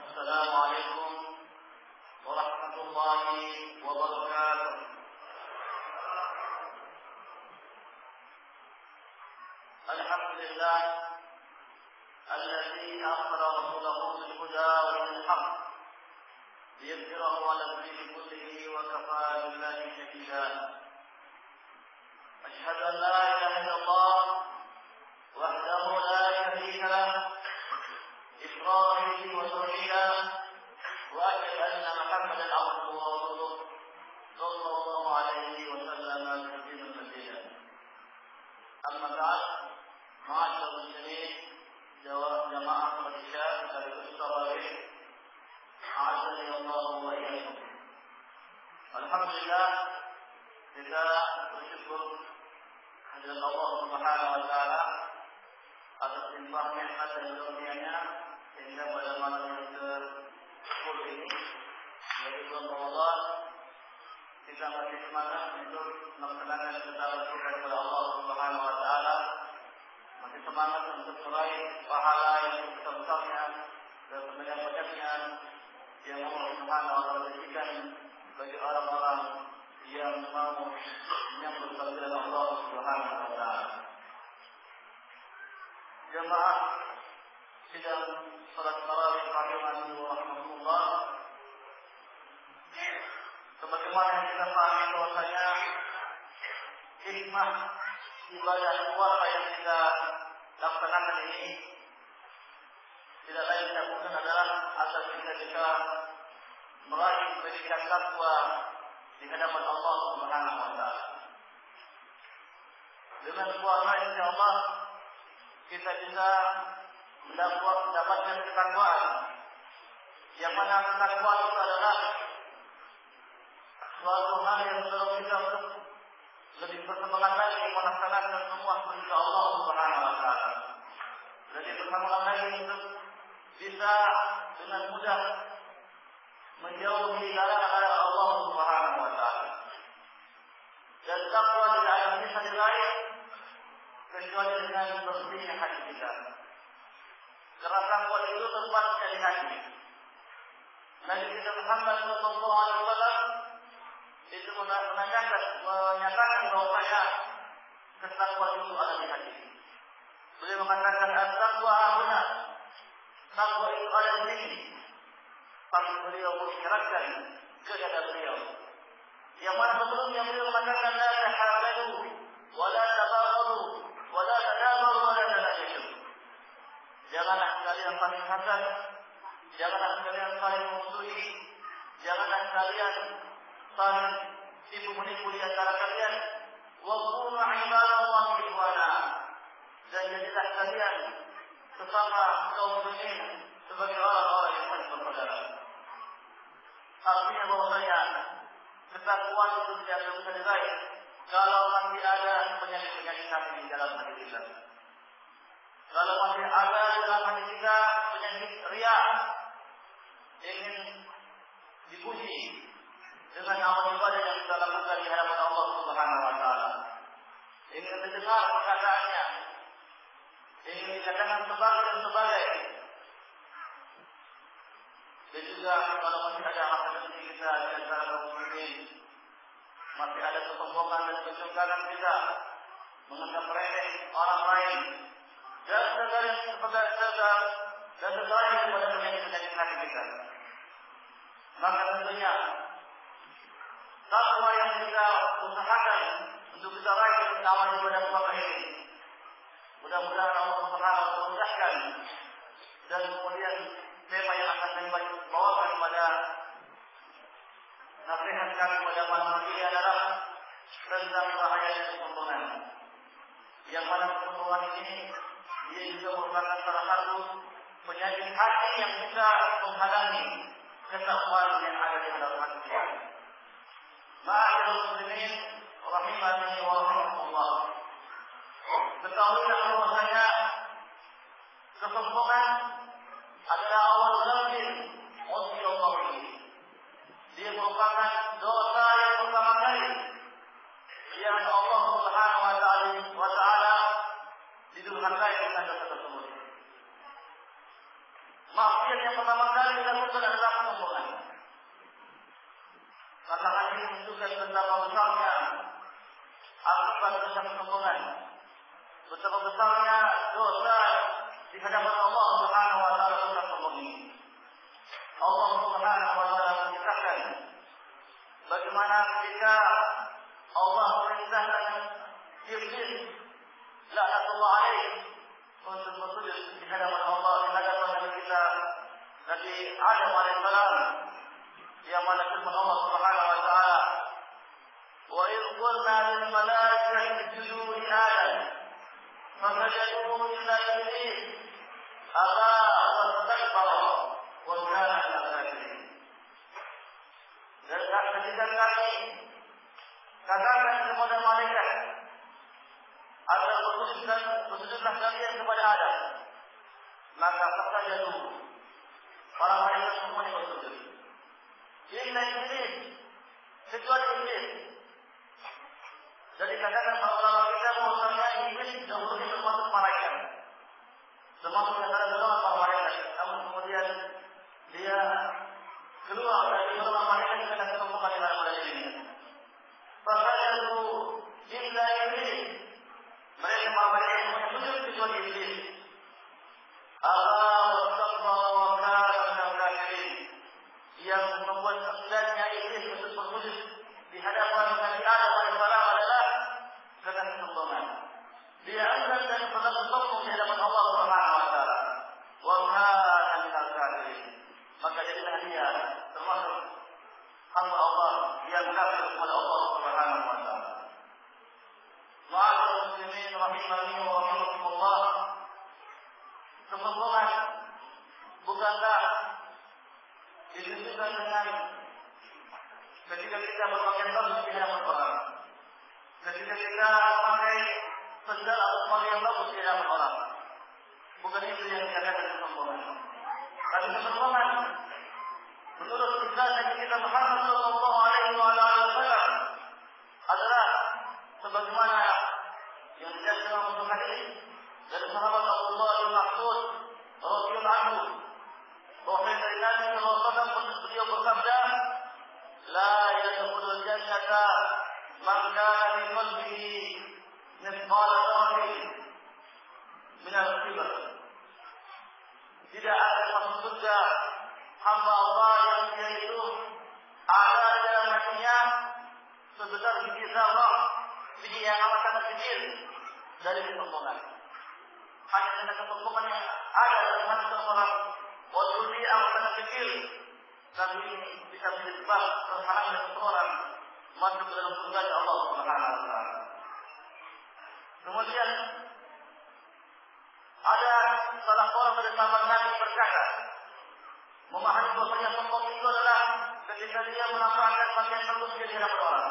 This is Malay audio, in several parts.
السلام عليكم ورحمة الله وبركاته. الحمد لله الذي أرسل رسوله بالهدى ودين الحق ليظهره على الدين كله وكفى بالله شهيدا. أشهد أن لا إله إلا الله وحده لا شريك له إقرارا به وتوحيدا، وأشهد أن محمدا عبده ورسوله صلى الله عليه وسلم تسليما كثيرا. أما بعد، معاشر المسلمين جماعة الإسلام sekaligus tarawih, أعزني الله وإياكم. Alhamdulillah, kita bersyukur kehadirat Allah Subhanahu wa taala atas limpah nikmat dan karunia-Nya sehingga pada malam yang ke-10 ini dari bulan Ramadan kita masih semangat untuk melaksanakan ketaatan kepada Allah Subhanahu wa taala, masih semangat untuk meraih pahala yang besar-besarnya dan banyak-banyaknya yang Allah Subhanahu wa taala berikan bagi orang-orang yang mau menyambut panggilan Allah Subhanahu wa taala. Jemaah sidang salat tarawih rahimani wa rahmatullah. Sebagaimana yang kita pahami bahwasanya hikmah ibadah puasa yang kita laksanakan ini tidak lain tidak bukan adalah agar kita bisa meraih predikat takwa di hadapan Allah Subhanahu wa taala. Dengan puasa insyaallah kita bisa mendapatkan ketakwaan, yang mana ketakwaan itu adalah suatu hal yang mendorong kita untuk lebih bersemangat lagi melaksanakan semua perintah Allah Subhanahu wa taala. Lebih bersemangat lagi untuk bisa dengan mudah menjauhi larangan Allah Subhanahu wa taala. Dan takwa tidak ada bisa diraih kecuali dengan bersihnya hati kita. Karena takwa itu tempatnya di hati. Nabi kita Muhammad sallallahu alaihi wasallam itu menyatakan bahwasanya ketakwaan itu ada di hati. Beliau mengatakan at-taqwa hahuna, takwa itu ada di sini. Tapi beliau mengisyaratkan kepada beliau yang mana sebelumnya beliau mengatakan la tahasadu wa la tabaghadu wa la tadabaru wa la tanajashu. Janganlah kalian saling hasad, janganlah kalian saling memusuhi, janganlah kalian saling tipu menipu di antara kalian. Wa kunu ibadallahi ikhwana, dan jadilah kalian sesama kaum muslimin sebagai orang-orang yang saling bersaudara. Artinya bahwasanya ketakwaan itu tidak bisa diraih kalau masih ada penyakit-penyakit hati di dalam hati kita. Kalau masih ada di dalam hati kita penyakit riya, ingin dipuji dengan amal ibadah yang kita lakukan di hadapan Allah Subhanahu wa taala, ingin mendengar perkataannya, ingin dikatakan sebagai dan sebagai. Dan juga kalau masih ada masalah di kita di antara kaum muslimin, masih ada kesombongan dan kecongkangan kita, menganggap remeh orang lain, dan segala dan segala kepada penyakit-penyakit hati kita. Maka tentunya takwa yang kita usahakan untuk kita raih amal ibadah puasa ini, mudah-mudahan Allah Subhanahu wa taala memudahkan. Dan kemudian tema yang akan saya bawakan pada nasihat kami pada malam hari ini adalah tentang bahaya kesombongan. Yang mana kesombongan ini dia juga merupakan salah satu penyakit hati yang bisa menghalangi ketakwaan yang ada di dalam hati kita. Ma'asyiral muslimin rahimani wa rahimakumullah. Ketahuilah bahwasanya kesombongan adalah awal zambi Allah ini. Dia merupakan dosa yang pertama kali yang Allah Subhanahu wa taala didurhakai dengan dosa tersebut. Maaf maksiat yang pertama kali dilakukan adalah kesombongan. Karena hal ini menunjukkan betapa besarnya akibat dosa kesombongan, betapa besarnya dosa di hadapan Allah Subhanahu wa taala dosa sombong ini. Allah Subhanahu wa taala menceritakan bagaimana ketika Allah memerintahkan Iblis laknatullah alaih untuk bersujud di hadapan Allah, di hadapan Nabi kita Nabi Adam alaihissalam, yang mana firman Allah Subhanahu wa taala, "Wa idh qulna lil malaikati isjudu li Adam fasajadu illa iblis aba wastakbara wa kana minal kafirin." Dan ketika kami katakan kepada malaikat agar bersujudlah kalian kepada Adam, maka fasajadu, para malaikat semuanya bersujud. Illa iblis, kecuali iblis. Jadi katakan bahwa kita bahwasanya iblis dahulunya termasuk malaikat, termasuk antara golongan para malaikat. Namun kemudian dia keluar dari golongan malaikat dengan kesombongan yang ada pada dirinya. Fasajadu illa iblis, mereka para malaikat semuanya sujud kecuali iblis. Allah wastakbara wa kana minal kafirin, yang membuat enggannya iblis untuk bersujud di hadapan Nabi Adam alaihissalam adalah karena kesombongan. Dia enggan dan pernah sombong di hadapan Allah Subhanahu wa taala. Wa kana minal kafirin, maka jadilah dia termasuk hamba Allah yang kafir kepada Allah Subhanahu wa taala. Ma'asyiral muslimin rahimani wa rahimakumullah, kesombongan bukanlah ditunjukkan dengan ketika kita berpakaian bagus di hadapan orang, ketika kita memakai sendal atau sepatu yang bagus di hadapan orang. Bukan itu yang dikatakan kesombongan. Tapi kesombongan menurut Islam Nabi kita Muhammad sallallahu alaihi wasallam adalah sebagaimana yang dijelaskan dalam satu hadis dari sahabat Abdullah bin Mas'ud radhiyallahu anhu, bahwa dari Nabi sallallahu alaihi wasallam beliau bersabda, "La yadkhulul jannata man kana fi qalbihi mithqala dzarratin min al-kibr." Tidak ada masuk surga hamba Allah yang dia itu ada dalam hatinya sebesar biji zarrah, biji yang amat sangat kecil dari kesombongan. Hanya dengan kesombongan yang ada dalam hati seorang, walaupun dia amat sangat kecil, tapi ini bisa menjadi sebab terhalangnya seseorang masuk ke dalam surga Allah Subhanahu wa taala. Kemudian ada salah seorang dari sahabat Nabi berkata, memahami bahwasanya sombong itu adalah ketika dia menampakkan pakaian bagus di hadapan orang.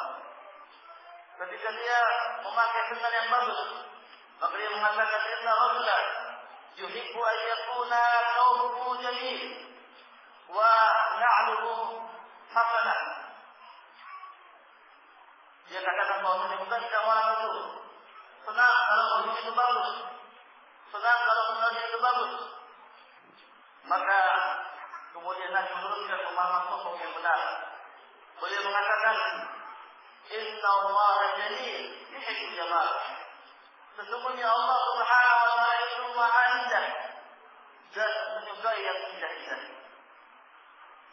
Ketika dia memakai sendal yang bagus, maka dia mengatakan, "Inna rajulan yuhibbu an yakuna thawbuhu jamil wa na'luhu hasanah." Dia katakan bahwa bukankah orang itu senang kalau baju itu bagus, senang kalau sendalnya itu bagus. Maka kemudian Nabi menurunkan pemahaman sombong yang benar. Beliau mengatakan, "Inna Allah jamil yuhibbul jamal." Sesungguhnya Allah Subhanahu wa taala itu Maha Indah dan menyukai yang indah-indah.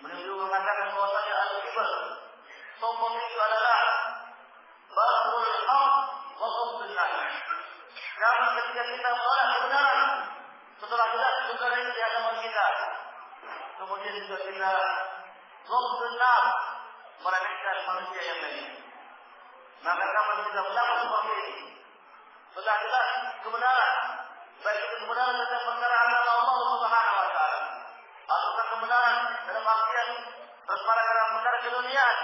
Beliau mengatakan bahwasanya al-kibr, sombong itu adalah batrul haq wa ghamdun nas. Karena ketika kita menolak kebenaran, setelah jelas kebenaran itu di hadapan kita, kemudian juga kita ghamdun nas, meremehkan manusia yang lain. Maka kapan kita mendapat seperti ini, setelah jelas kebenaran, baik itu kebenaran tentang perkara agama Allah Subhanahu wa taala, ataukah kebenaran dalam artian perkara keduniaan,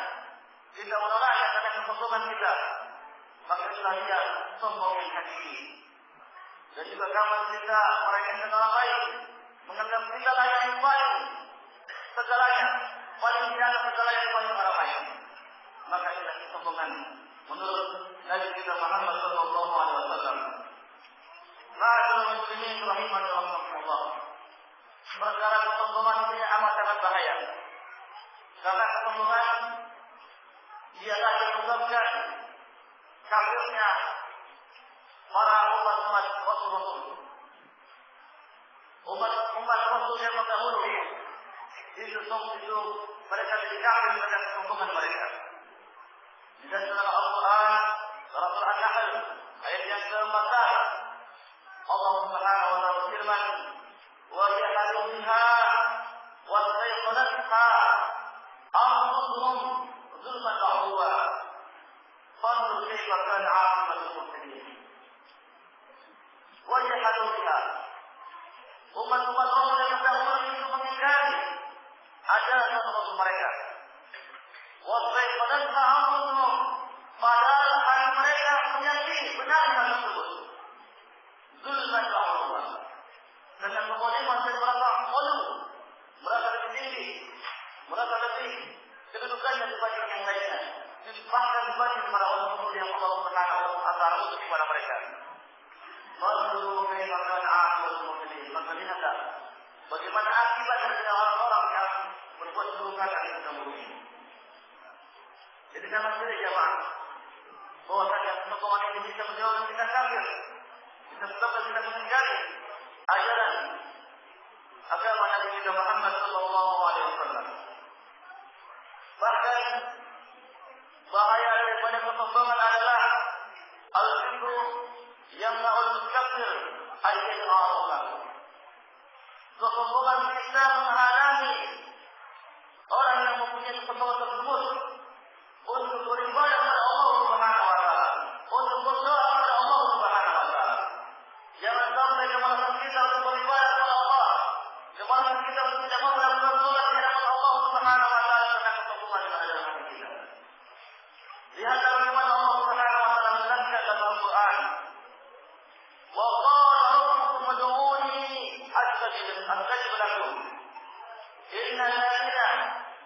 kita menolaknya karena kesombongan kita, maka itulah dia sombong yang hakiki. Dan juga kapan kita meremehkan orang lain, menganggap kita lah yang paling segalanya, paling tiada segala yang paling orang lain, maka itulah kesombongan menurut Nabi kita Muhammad sallallahu alaihi wasallam. Ma'asyiral muslimin rahimani wa rahimakumullah. perkara kesombongan ini amat sangat bahaya. Karena kesombongan dialah yang menyebabkan kafirnya para umat-umat Rasul. Umat Rasul yang terdahulu itu mereka dikafir dengan kesombongan mereka. Di dalam Al-Quran, surah An-Nahl ayat yang ke-14, Allah Subhanahu wa taala berfirman, "Wa jahadu biha wa sayqanatha anfusuhum zulman wa 'udwa. Fanzur kaifa kana 'aqibatul mufsidin." Wa jahadu biha. Umat-umat Rasul yang terdahulu itu mengingkari ajaran Rasul mereka. Wa sayqanatha anfusuhum, padahal hati mereka meyakini benar hal tersebut. Zulman wa 'udwa. Dengan kemudian dan merasa malu, merasa lebih tinggi, merasa lebih kedudukannya dibanding yang lainnya, bahkan dibanding para ulama yang Allah Subhanahu wa taala utus kepada mereka. Lalu kaifa kana 'aqibatul mufsidin? Maka lihatlah bagaimana akibat dari orang-orang yang berbuat keburukan di muka bumi. Jadi jangan saja jemaah bahwasanya kesombongan ini bisa menjauhkan kita kafir, bisa menyebabkan kita mengingkari ajaran agama Nabi kita Muhammad sallallahu alaihi wasallam. Bahkan bahaya daripada kesombongan adalah al-kibru yang ma'ul-mutakbir al-iqra'ullah. Kesombongan bisa menghalangi orang yang mempunyai kesombongan tersebut untuk beribadah kepada Allah Subhanahu wa taala, untuk berdoa kepada Allah Subhanahu wa taala. Jangan sampai kemalasan kita untuk beribadah kepada Allah, kemalasan kita untuk tidak mau melakukan sholat di hadapan Allah Subhanahu wa taala karena kesombongan yang ada dalam hati kita. Lihatlah bagaimana Allah Subhanahu wa taala menjelaskan dalam Al-Quran. Wa qala rabbukum ud'uni astajib lakum. Inna alladhina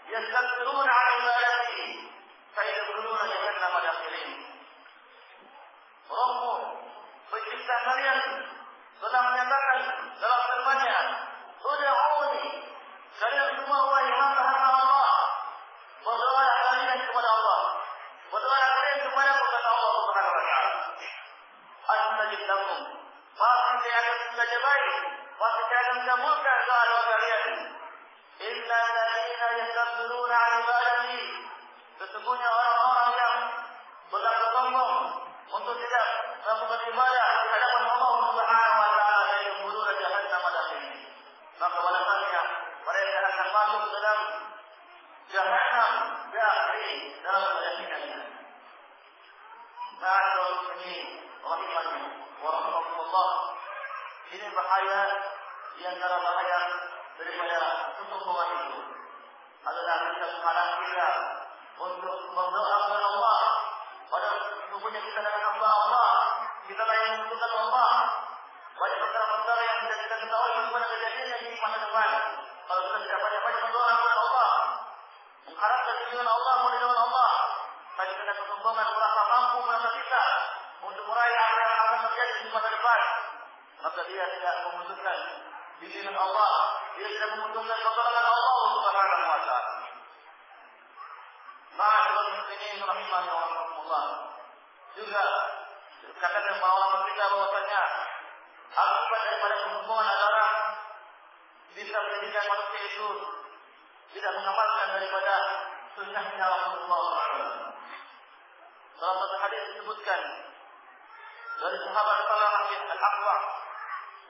yastakbiruna 'an ibadati sayadkhuluna jahannama dakhirin. Rabbu, pencipta kalian telah menyatakan dalam firman-Nya, "Ud'uni." Kalian semua wahai hamba-hamba Allah, berdoalah kalian kepada Allah. Berdoalah kalian kepada Allah Subhanahu wa taala. Astajib lakum. Pasti saya akan menjadi baik. Pasti saya akan kabulkan doa kalian. Inna alladhina yastakbiruna 'an ibadati. Sesungguhnya orang-orang yang berlaku sombong untuk tidak melakukan ibadah di hadapan Allah Subhanahu wa taala dari hulu jahannam dakhirin. Maka balasannya mereka akan masuk ke dalam jahannam dakhirin, dalam keyakinannya. Ma'asyiral muslimin rahimani wa rahimakumullah. Ini bahaya di antara bahaya daripada kesombongan itu adalah kita menghalangi kita untuk berdoa kepada Allah. Pada sesungguhnya kita adalah hamba Allah, kita lah yang membutuhkan Allah. Banyak perkara-perkara yang tidak kita ketahui kepada kejadiannya di masa depan. Kalau kita tidak banyak-banyak berdoa kepada Allah, mengharapkan dengan Allah, meridhoan Allah, tapi karena kesombongan merasa mampu, merasa bisa untuk meraih apa yang akan terjadi di masa depan, maka dia tidak membutuhkan bimbingan Allah, dia tidak membutuhkan pertolongan Allah Subhanahu wa taala. Ma'asyiral muslimin rahimani wa rahimakumullah. Juga katakan para ulama kita bahwasanya akibat daripada kesombongan adalah bisa menjadikan manusia itu tidak mengamalkan daripada sunnahnya Rasulullah SAW. Dalam satu hadis disebutkan dari sahabat Salamah bin Al-Aqwa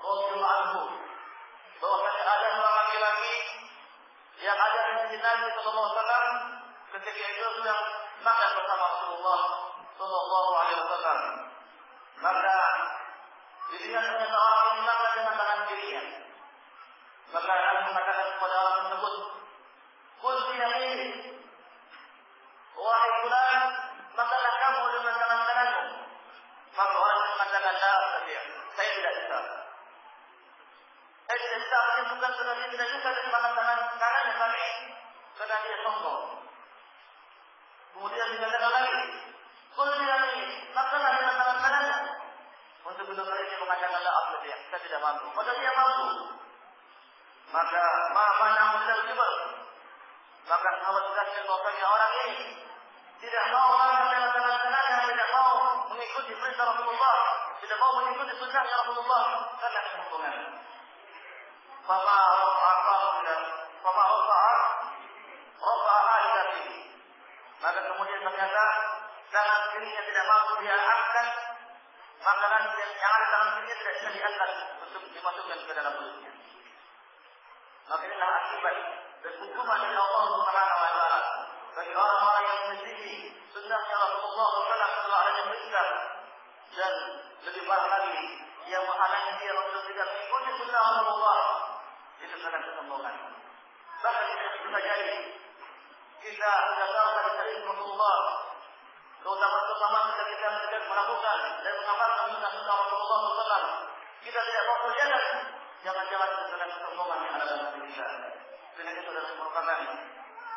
radhiyallahu anhu bahwasanya ada seorang laki-laki yang ada di sisi Nabi sallallahu alaihi wasallam ketika itu sedang makan bersama Rasulullah sallallahu alaihi wasallam. Maka dilihat oleh seorang yang makan dengan tangan kirinya. Maka Nabi mengatakan kepada orang tersebut, "Kul bi yaminik." Wahai fulan, makanlah kamu dengan tangan kananmu. Maka orang mengatakan, saya tidak bisa. Saya tidak bisa, bukan karena dia tidak bisa dari tangan kanannya, tapi karena dia sombong. Kemudian dikatakan lagi, "Kul bi yaminik." Makanlah dengan tangan kanannya. Untuk kedua kali dia mengatakan, saya tidak mampu. Padahal dia mampu. Maka mana sudah kibar. Maka sahabat jelaskan bahwasanya orang ini tidak mau melaksanakan, tidak mau mengikuti perintah Rasulullah, tidak mau mengikuti sunnahnya Rasulullah karena kesombongan. Fama rafa'a ini. Maka kemudian ternyata tangan kirinya tidak mampu dia angkat, maka nanti yang ada tangan kirinya tidak bisa diangkat untuk dimasukkan ke dalam mulutnya. Maka inilah akibat dan hukuman dari Allah Subhanahu wa taala bagi orang-orang yang menyelisihi sunnahnya Rasulullah sallallahu setelah adanya perintah, dan lebih parah lagi yang menghalangi dia untuk tidak mengikuti sunnah Rasulullah, itu karena kesombongan. Bahkan bisa jadi kita sudah tahu dari Rasulullah, terutama ketika kita melakukan dan mengamalkan sunnah Rasulullah sallallahu, kita tidak mau melihat jangan-jangan itu karena kesombongan yang ada dalam diri kita. Dengan itu adalah merupakan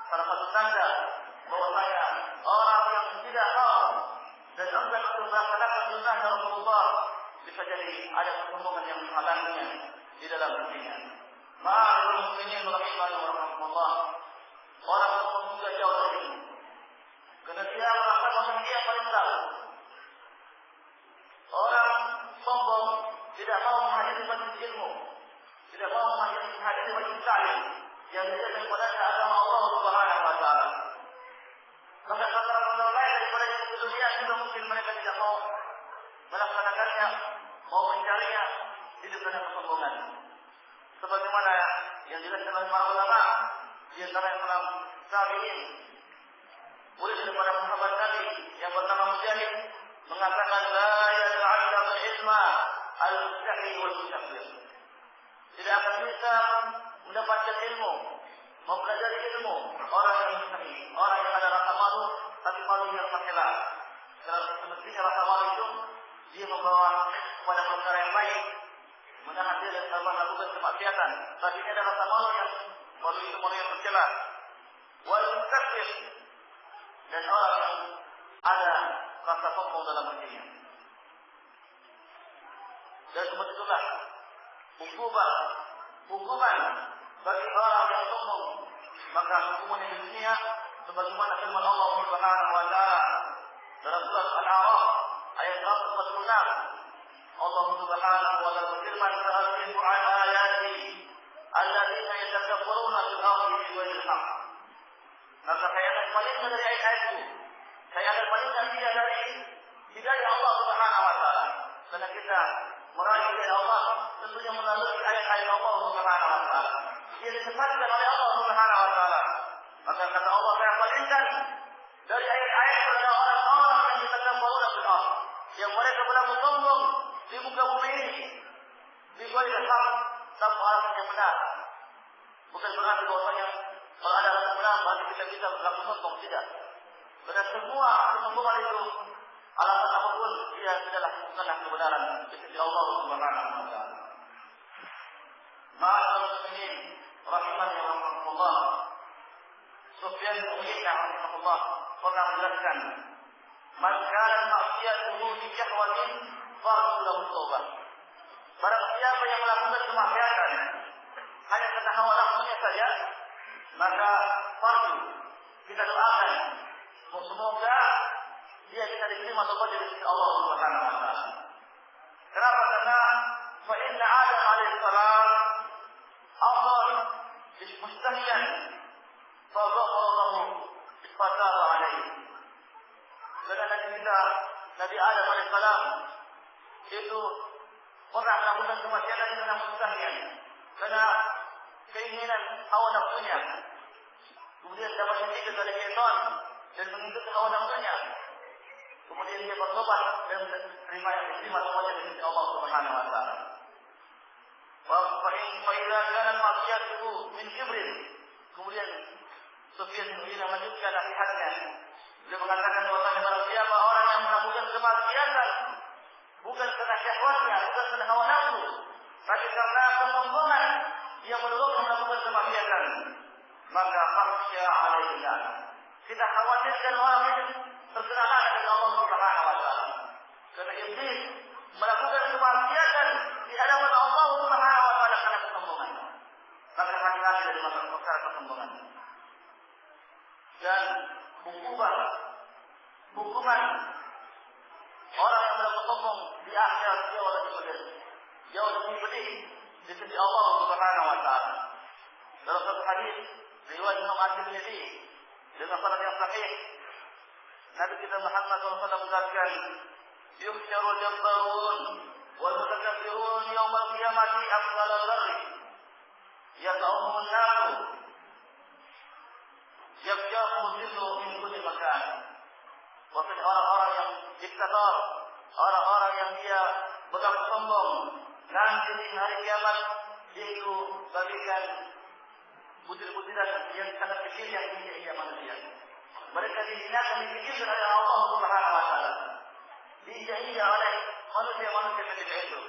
salah satu tanda bahwasanya orang yang tidak tahu dan enggan untuk melaksanakan sunnah Rasulullah bisa jadi ada kesombongan yang menghalanginya di dalam dirinya. Ma'al muslimin rahimahullah, orang yang juga jauh dari ini. Karena dia merasa bahwa dia paling tahu. Orang sombong tidak mau menghadiri majlis ilmu, tidak mau menghadiri majlis ta'lim yang tidak daripadanya agama Allah Subhanahu wa taala. Maka kata-kata lain daripada yang dunia juga mungkin mereka tidak mau melaksanakannya, mau mencarinya, hidup dengan kesombongan. Sebagaimana yang dijelaskan oleh para ulama di antara yang telah tabi'in, murid daripada sahabat Nabi yang bernama Mujahid mengatakan la yata'allamu ilma al-mustahi wal mustakbir. Tidak akan bisa mendapatkan ilmu, mempelajari ilmu orang yang mustahi, orang yang ada rasa malu tapi malu yang tercela. Karena semestinya rasa malu itu dia membawa kepada perkara yang baik, menahan dia dari melakukan kemaksiatan. Tapi ini adalah rasa malu itu malu yang tercela. Wal mustakbir, dan orang yang ada rasa sombong dalam hatinya. Dan seperti itulah hukuman bagi orang yang sombong. Maka hukuman di dunia sebagaimana firman Allah Subhanahu wa taala dalam surat Al-A'raf ayat 146. Allah Subhanahu wa taala berfirman, "Sa'asrifu 'an ayati alladziina yatakabbaruna fil ardi bighairi haqq." Maka saya akan palingkan dari ayat-ayatku, saya akan palingkan dia dari hidayah Allah Subhanahu wa taala. Karena kita meraih dari Allah tentunya melalui ayat-ayat Allah Subhanahu wa taala. Dia disesatkan oleh Allah Subhanahu wa taala. Maka kata Allah, saya palingkan dari ayat-ayat kepada orang-orang yang yatakabbaruna fil ardi, yang mereka berlaku sombong di muka bumi ini, bighairi haqq, tanpa alasan yang benar. Bukan berarti bahwasanya kalau ada alasan benar berarti kita bisa berlaku sombong, tidak. Karena semua kesombongan itu alasan apapun dia bukanlah kebenaran di sisi Allah Subhanahu wa taala. Ma'al muslimin rahimani wa rahmatullah. Sufyan bin Uyainah rahimahullah pernah menjelaskan, "Man kana ma'siyatuhu fi syahwatin fardu lahu taubah." Barang siapa yang melakukan kemaksiatan hanya karena hawa nafsunya saja, maka fardu kita doakan semoga dia bisa diterima tobatnya di sisi Allah Subhanahu wa taala. Kenapa? Karena fa inna Adam alaihi salam awal mustahiyan fa ghafara lahu fataba alaihi. Karena Nabi Adam alaihi salam itu pernah melakukan kemaksiatan karena mustahiyan, karena keinginan hawa nafsunya. Kemudian dapat sedikit dari syaitan dan mengikuti hawa nafsunya. Kemudian dia bertobat dan terima tobatnya di sisi Allah Subhanahu wa taala. Wa idza kana ma'siyatuhu min kibrin. Kemudian Sufyan bin Uyainah melanjutkan nasihatnya. Dia mengatakan bahwa barang siapa orang yang melakukan kemaksiatan bukan karena syahwatnya, bukan karena hawa nafsu, tapi karena kesombongan yang mendorong melakukan kemaksiatan, maka makhsya alaihi. Kita khawatirkan orang itu terkena laknat dari Allah Subhanahu wa taala. Karena iblis melakukan kemaksiatan di hadapan Allah Subhanahu wa taala karena kesombongan. Maka keuntungan orang yang berlaku sombong di akhirat jauh lebih pedih, jauh lebih pedih di sisi Allah Subhanahu wa taala. Dalam satu hadis riwayat Imam At-Tirmidzi dengan sanad yang sahih, Nabi kita Muhammad SAW mengatakan, "Yuhsyarul jabbarun wal mutakabbirun yaumal qiyamati afdal al-barri, yata'uhum an-nar, yabja'uhum dhillu min kulli makan." Maksudnya orang-orang yang diktator, orang-orang yang dia berlaku sombong, nanti di hari kiamat itu bagikan butir-butiran yang sangat kecil yang diinjak manusia. Mereka dihinakan, dikecilkan oleh Allah Subhanahu wa taala, diinjak oleh manusia-manusia ketika itu.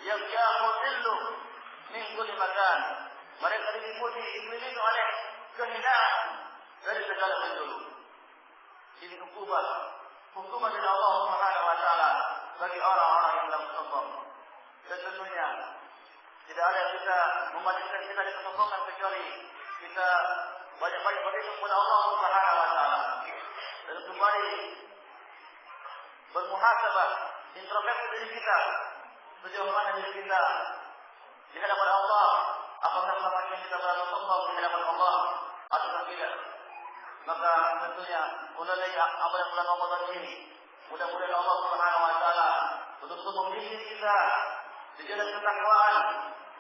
Yabja'uhum dhillu min kulli makan. Mereka dikelilingi oleh kehinaan dari segala penjuru. Ini hukuman dari Allah Subhanahu wa taala bagi orang-orang yang dalam sombong. Dan tentunya tidak ada yang bisa memalingkan kita dari kesombongan kecuali kita banyak-banyak berlindung kepada Allah Subhanahu wa taala dan kembali bermuhasabah, introspeksi diri kita, sejauh mana diri kita di hadapan Allah, apakah selama ini kita berlaku sombong di hadapan Allah atau tidak. Maka tentunya mulai awal bulan Ramadan ini, mudah-mudahan Allah Subhanahu wa taala betul-betul membimbing kita di jalan ketakwaan,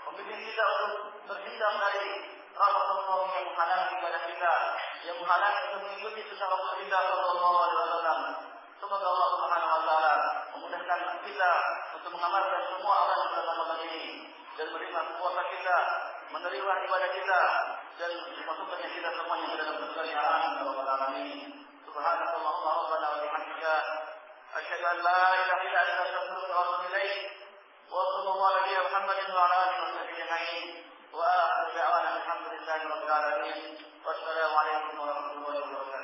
membimbing kita untuk terhindar dari rasa sombong yang menghalangi ibadah kita, yang menghalangi untuk mengikuti sunnah Rasul kita sallallahu alaihi wasallam. Semoga Allah Subhanahu wa taala memudahkan kita untuk mengamalkan semua apa yang bulan Ramadan ini dan menerima puasa kita, menerima ibadah kita dan dimasukkannya kita semuanya ke dalam surga ya rabbal alamin. Subhanallahumma rabbana wa bihamdika asyhadu an la ilaha illa anta astaghfiruka wa atubu ilaik. Wa sallallahu alaihi wa Muhammadin wa ala alihi wa sahbihi ajma'in. Wa akhiru da'wana alhamdulillahi rabbil alamin. Wassalamu alaikum warahmatullahi wabarakatuh.